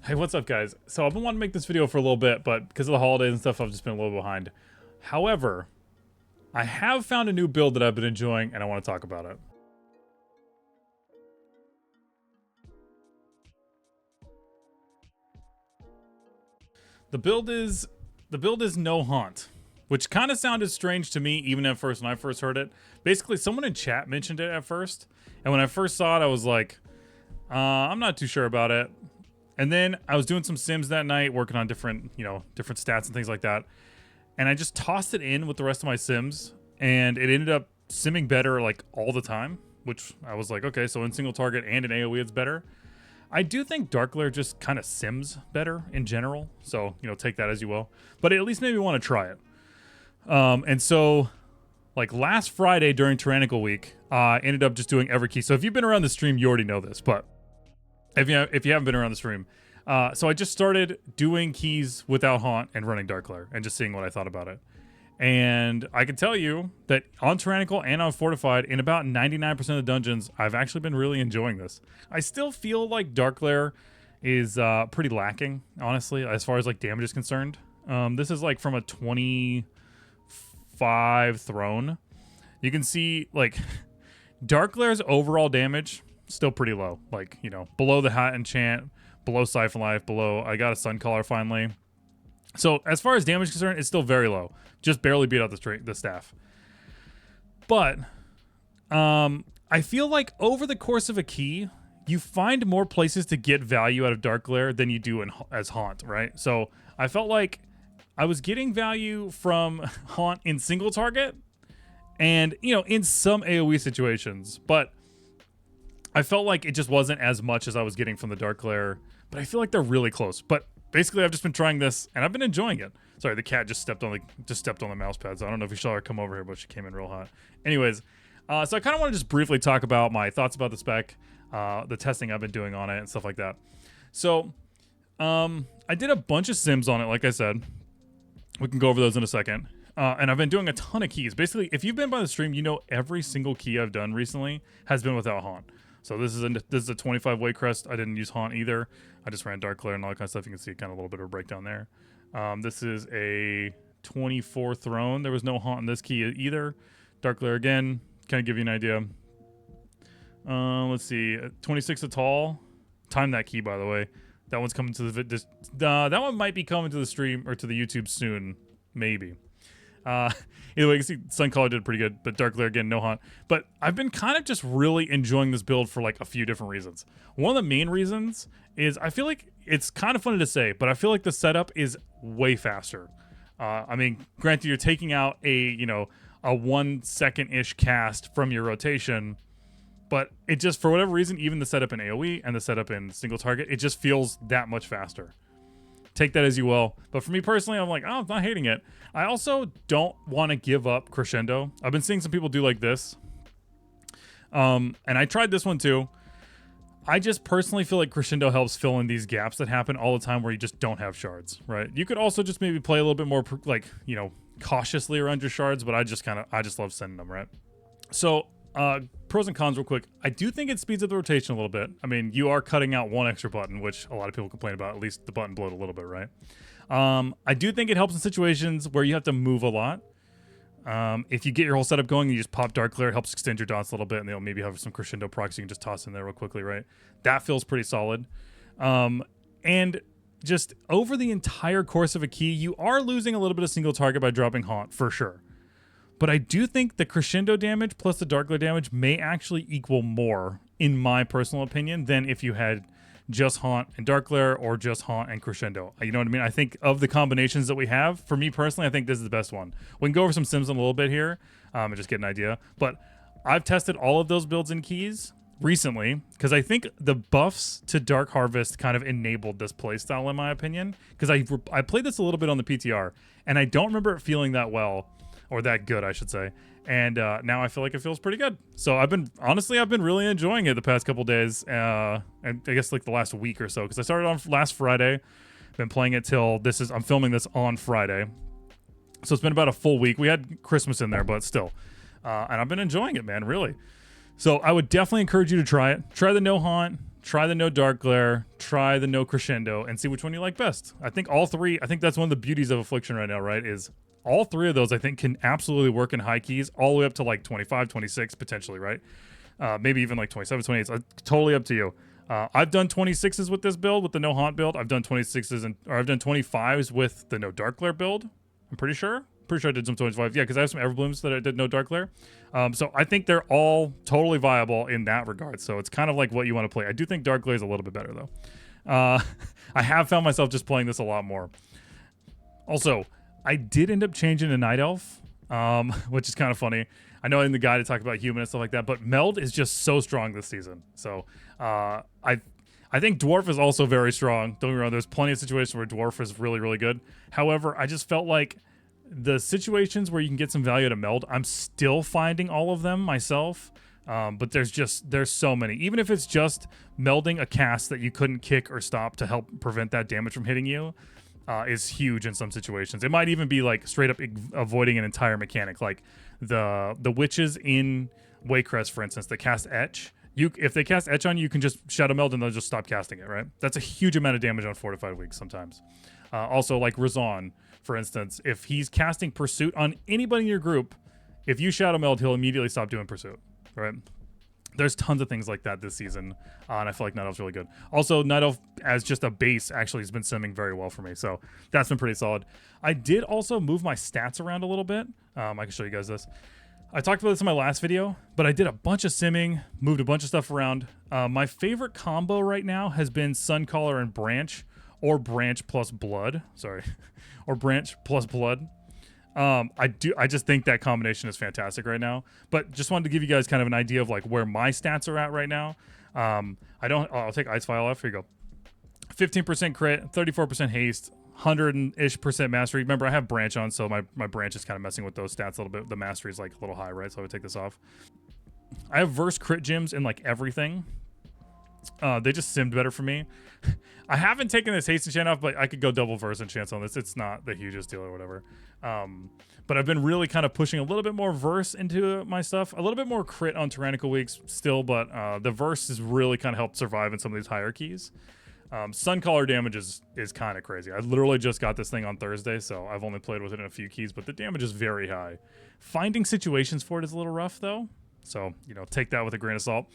Hey, what's up, guys? So I've been wanting to make this video for a little bit, but because of the holidays and stuff, I've just been a little behind. However, I have found a new build that I've been enjoying, and I want to talk about it. The build is no haunt, which kind of sounded strange to me even at first when I first heard it. Basically, someone in chat mentioned it at first, and when I first saw it, I was like, I'm not too sure about it. And then I was doing some sims that night, working on different stats and things like that. And I just tossed it in with the rest of my sims, and it ended up simming better like all the time, which I was like, okay, so in single target and in AoE it's better. I do think Dark Lair just kind of sims better in general, so take that as you will. But it at least made me want to try it. And so, like last Friday during Tyrannical Week, I ended up just doing every key. So if you've been around the stream, you already know this, but if you haven't been around the stream, so I just started doing keys without haunt and running Dark Lair and just seeing what I thought about it. And I can tell you that on Tyrannical and on Fortified, in about 99% of the dungeons, I've actually been really enjoying this. I still feel like Dark Lair is pretty lacking, honestly, as far as like damage is concerned. This is like from a 25 throne. You can see like Dark Lair's overall damage still pretty low, like below the Hat enchant, below Siphon Life, below I got a Sun Collar finally. So as far as damage is concerned, it's still very low. Just barely beat out the staff. But I feel like over the course of a key, you find more places to get value out of Dark Lair than you do as Haunt, right? So I felt like I was getting value from Haunt in single target and, in some AoE situations. But I felt like it just wasn't as much as I was getting from the Dark Lair. But I feel like they're really close. But basically, I've just been trying this, and I've been enjoying it. Sorry, the cat just stepped on the mouse pad, so I don't know if you saw her come over here, but she came in real hot. Anyways, so I kind of want to just briefly talk about my thoughts about the spec, the testing I've been doing on it, and stuff like that. So, I did a bunch of sims on it, like I said. We can go over those in a second. And I've been doing a ton of keys. Basically, if you've been by the stream, every single key I've done recently has been without haunt. So this is a 25-way crest. I didn't use haunt either. I just ran Dark Lair and all that kind of stuff. You can see kind of a little bit of a breakdown there. This is a 24 throne. There was no haunt in this key either. Dark Lair again, kind of give you an idea. Let's see, 26 a tall. Time that key, by the way. That one's coming to that one might be coming to the stream or to the YouTube soon, maybe. Either way, you can see Sun Collar did pretty good, but Dark Lair again, no haunt. But I've been kind of just really enjoying this build for like a few different reasons. One of the main reasons is I feel like it's kind of funny to say, but I feel like the setup is way faster. I mean, granted, you're taking out a 1 second-ish cast from your rotation, but it just, for whatever reason, even the setup in AoE and the setup in single target, it just feels that much faster. Take that as you will. But for me personally, I'm like, oh, I'm not hating it. I also don't want to give up Crescendo. I've been seeing some people do like this. And I tried this one too. I just personally feel like Crescendo helps fill in these gaps that happen all the time where you just don't have shards, right? You could also just maybe play a little bit more cautiously around your shards, but I just love sending them, right? So, pros and cons real quick. I do think it speeds up the rotation a little bit. I mean, you are cutting out one extra button, which a lot of people complain about. At least the button bloat a little bit, right? I do think it helps in situations where you have to move a lot. If you get your whole setup going, you just pop Dark Lair, it helps extend your dots a little bit, and they'll maybe have some Crescendo procs you can just toss in there real quickly, right? That feels pretty solid. And just over the entire course of a key, you are losing a little bit of single target by dropping Haunt, for sure. But I do think the Crescendo damage plus the Dark Lair damage may actually equal more, in my personal opinion, than if you had just Haunt and Dark Lair or just Haunt and Crescendo. You know what I mean? I think of the combinations that we have, for me personally, I think this is the best one. We can go over some sims in a little bit here and just get an idea. But I've tested all of those builds in keys recently because I think the buffs to Dark Harvest kind of enabled this playstyle, in my opinion. Because I played this a little bit on the PTR, and I don't remember it feeling that well. Or that good, I should say. And now I feel like it feels pretty good. So I've been really enjoying it the past couple days. And I guess like the last week or so. Because I started on last Friday. Been playing it till I'm filming this on Friday. So it's been about a full week. We had Christmas in there, but still. And I've been enjoying it, man, really. So I would definitely encourage you to try it. Try the no haunt. try the no Dark Glare, try the no Crescendo, and see which one you like best. I think all three, I think that's one of the beauties of Affliction right now, right? Is all three of those, I think, can absolutely work in high keys all the way up to like 25, 26 potentially, right? Maybe even like 27, 28. So totally up to you. I've done 26s with this build, with the no haunt build. I've done 26s or I've done 25s with the no Dark Glare build. I'm pretty sure. Pretty sure I did some 25s. Yeah, because I have some Everblooms that I did no Dark Glare. So I think they're all totally viable in that regard. So it's kind of like what you want to play. I do think Dark Glare is a little bit better, though. I have found myself just playing this a lot more. Also, I did end up changing to Night Elf, which is kind of funny. I know in the guide I talked about human and stuff like that, but Meld is just so strong this season. So I think Dwarf is also very strong. Don't get me wrong, there's plenty of situations where Dwarf is really, really good. However, I just felt like the situations where you can get some value to Meld, I'm still finding all of them myself. But there's so many. Even if it's just melding a cast that you couldn't kick or stop to help prevent that damage from hitting you, is huge in some situations. It might even be like straight up avoiding an entire mechanic, like the witches in Waycrest, for instance, that cast Etch. If they cast Etch on you, you can just Shadow Meld and they'll just stop casting it, right? That's a huge amount of damage on Fortified Weeks sometimes. Also, like Razan, for instance, if he's casting Pursuit on anybody in your group, if you Shadow Meld, he'll immediately stop doing Pursuit, right? There's tons of things like that this season, and I feel like Night Elf's really good. Also, Night Elf as just a base actually has been simming very well for me, so that's been pretty solid. I did also move my stats around a little bit. I can show you guys this. I talked about this in my last video, but I did a bunch of simming, moved a bunch of stuff around. My favorite combo right now has been Suncaller and Branch, or Branch plus Blood. Sorry, or Branch plus Blood. I just think that combination is fantastic right now. But just wanted to give you guys kind of an idea of like where my stats are at right now. I'll take Ice File off. Here you go. 15% crit, 34% haste, 100-ish percent mastery. Remember, I have Branch on, so my Branch is kind of messing with those stats a little bit. The mastery is like a little high, right? So I would take this off. I have Verse crit gems in like everything. They just simmed better for me. I haven't taken this haste enchant off, but I could go double Verse enchants on this. It's not the hugest deal or whatever. But I've been really kind of pushing a little bit more Verse into my stuff. A little bit more crit on Tyrannical Weeks still, but the Verse has really kind of helped survive in some of these higher keys. Suncaller damage is kind of crazy. I literally just got this thing on Thursday, so I've only played with it in a few keys, but the damage is very high. Finding situations for it is a little rough, though. So, take that with a grain of salt.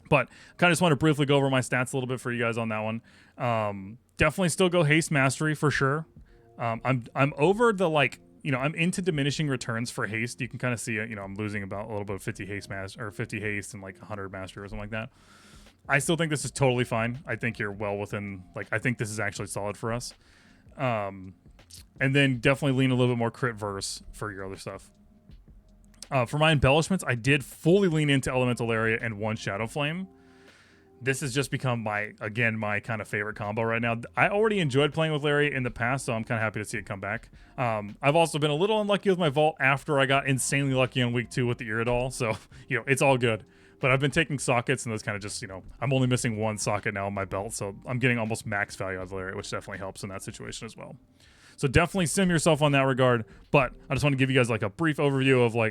But kind of just want to briefly go over my stats a little bit for you guys on that one. Definitely still go haste mastery for sure. I'm over the I'm into diminishing returns for haste. You can kind of see it. I'm losing about a little bit of 50 haste or 50 haste and like 100 mastery or something like that. I still think this is totally fine. I think you're well within. I think this is actually solid for us. And then definitely lean a little bit more crit verse for your other stuff. For my embellishments, I did fully lean into Elemental Area and one Shadow Flame. This has just become my kind of favorite combo right now. I already enjoyed playing with Larry in the past, so I'm kind of happy to see it come back. I've also been a little unlucky with my Vault after I got insanely lucky on week 2 with the Iridol, so, it's all good. But I've been taking sockets, and those kind of just, I'm only missing one socket now on my belt, so I'm getting almost max value out of Larry, which definitely helps in that situation as well. So definitely sim yourself on that regard, but I just want to give you guys a brief overview of I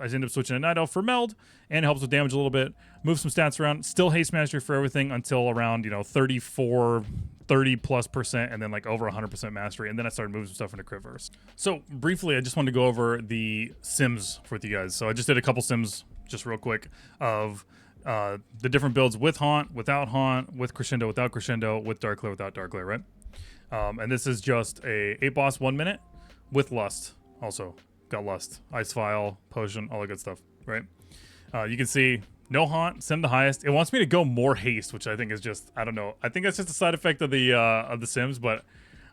ended up switching to Night Elf for Meld, and it helps with damage a little bit. Move some stats around, still haste mastery for everything until around 30+%, and then over 100% mastery, and then I started moving some stuff into crit verse. So briefly, I just wanted to go over the sims with you guys. So I just did a couple sims just real quick of the different builds with Haunt, without Haunt, with Crescendo, without Crescendo, with Dark Glare, without Dark Glare, right? And this is just a 8 boss 1 minute with Lust. Also got Lust, Ice File, Potion, all the good stuff, right? You can see no Haunt, sim the highest. It wants me to go more haste, which I think is just, I don't know. I think that's just a side effect of the sims, but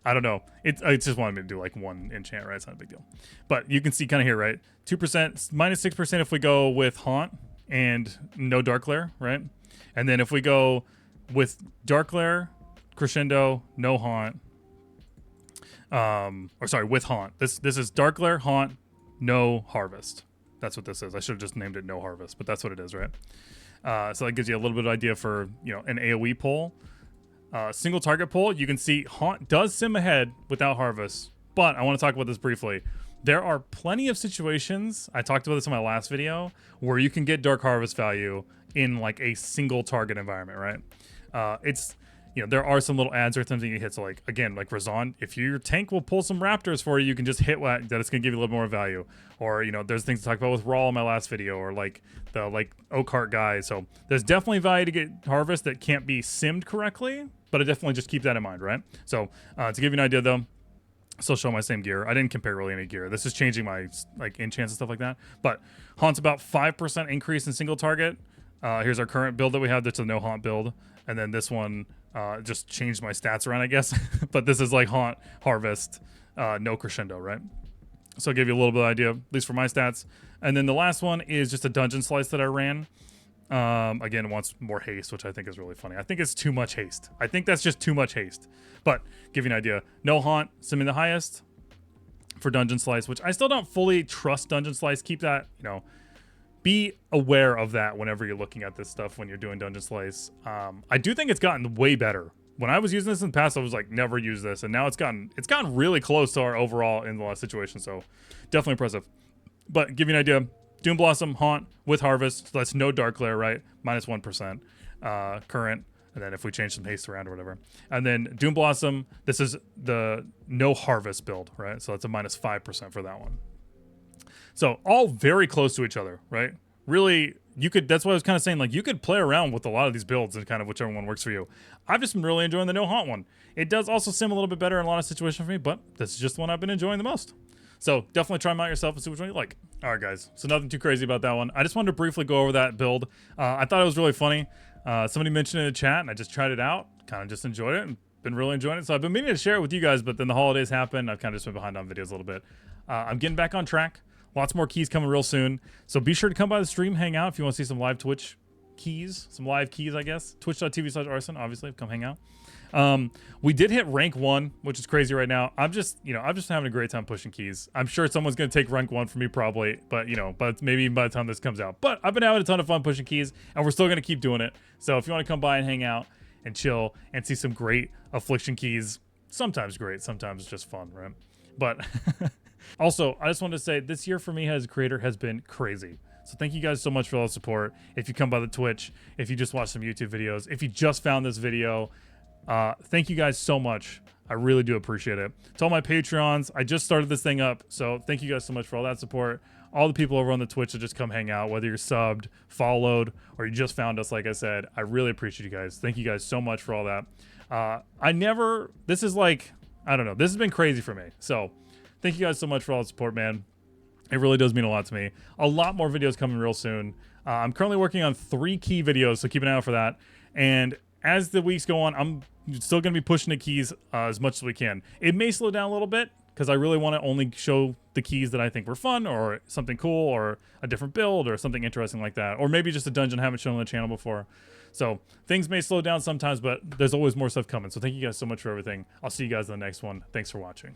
I don't know. It just wanted me to do one enchant, right? It's not a big deal. But you can see kind of here, right? 2%, minus 6% if we go with Haunt and no Dark Glare, right? And then if we go with Dark Glare, Crescendo, no Haunt, with Haunt. This is Dark Glare, Haunt, no Harvest. That's what this is. I should have just named it no Harvest, but that's what it is, right? So that gives you a little bit of idea for an AoE pull. Single target pull, you can see Haunt does sim ahead without Harvest, but I want to talk about this briefly. There are plenty of situations, I talked about this in my last video, where you can get Dark Harvest value in a single target environment, right? It's, you know, there are some little ads or something you hit. So like, again, like Razan, if your tank will pull some raptors for you, you can just hit that. It's going to give you a little more value. Or, you know, there's things to talk about with Raw in my last video, or like the Oakheart guy. So there's definitely value to get harvest that can't be simmed correctly, but I definitely just keep that in mind, right? So to give you an idea though, still show my same gear. I didn't compare really any gear. This is changing my like enchants and stuff like that. But Haunt's about 5% increase in single target. Here's our current build that we have. That's a no haunt build. And then this one just changed my stats around, I guess. But this is like haunt, harvest, no crescendo, right? So I'll give you a little bit of idea, at least for my stats. And then the last one is just a dungeon slice that I ran. Again, it wants more haste, which I think is really funny. I think it's too much haste. I think that's just too much haste. But give you an idea. No haunt, simming the highest for dungeon slice, which I still don't fully trust dungeon slice. Keep that, you know, be aware of that whenever you're looking at this stuff when you're doing dungeon slice. I do think it's gotten way better. When I was using this in the past, I was like, never use this, and now it's gotten really close to our overall in the last situation. So definitely impressive. But give you an idea, Doom Blossom haunt with harvest. So that's no dark glare, right? -1% current. And then if we change some haste around or whatever. And then Doom Blossom, this is the no harvest build, right? So that's a -5% for that one. So all very close to each other, right? Really, you could, that's what I was kind of saying, like you could play around with a lot of these builds and kind of whichever one works for you. I've just been really enjoying the no haunt one. It does also sim a little bit better in a lot of situations for me, but this is just the one I've been enjoying the most. So definitely try them out yourself and see which one you like. All right, guys. So nothing too crazy about that one. I just wanted to briefly go over that build. I thought it was really funny. Somebody mentioned it in the chat, and I just tried it out. Kind of just enjoyed it and been really enjoying it. So I've been meaning to share it with you guys, but then the holidays happened. I've kind of just been behind on videos a little bit. I'm getting back on track. Lots more keys coming real soon. So be sure to come by the stream, hang out if you want to see some live Twitch keys, some live keys, I guess. Twitch.tv/Arson, obviously. Come hang out. We did hit rank 1, which is crazy right now. I'm just having a great time pushing keys. I'm sure someone's going to take rank 1 from me probably, but but maybe even by the time this comes out. But I've been having a ton of fun pushing keys, and we're still going to keep doing it. So if you want to come by and hang out and chill and see some great Affliction keys, sometimes great, sometimes just fun, right? But also, I just wanted to say this year for me as a creator has been crazy. So thank you guys so much for all the support. If you come by the Twitch, if you just watch some YouTube videos, if you just found this video, thank you guys so much. I really do appreciate it. To all my Patreons, I just started this thing up, so thank you guys so much for all that support. All the people over on the Twitch that just come hang out, whether you're subbed, followed, or you just found us, like I said, I really appreciate you guys. Thank you guys so much for all that. This is like, I don't know, this has been crazy for me. So thank you guys so much for all the support, man. It really does mean a lot to me. A lot more videos coming real soon. I'm currently working on 3 key videos, so keep an eye out for that. And as the weeks go on, I'm still going to be pushing the keys as much as we can. It may slow down a little bit because I really want to only show the keys that I think were fun or something cool or a different build or something interesting like that. Or maybe just a dungeon I haven't shown on the channel before. So things may slow down sometimes, but there's always more stuff coming. So thank you guys so much for everything. I'll see you guys in the next one. Thanks for watching.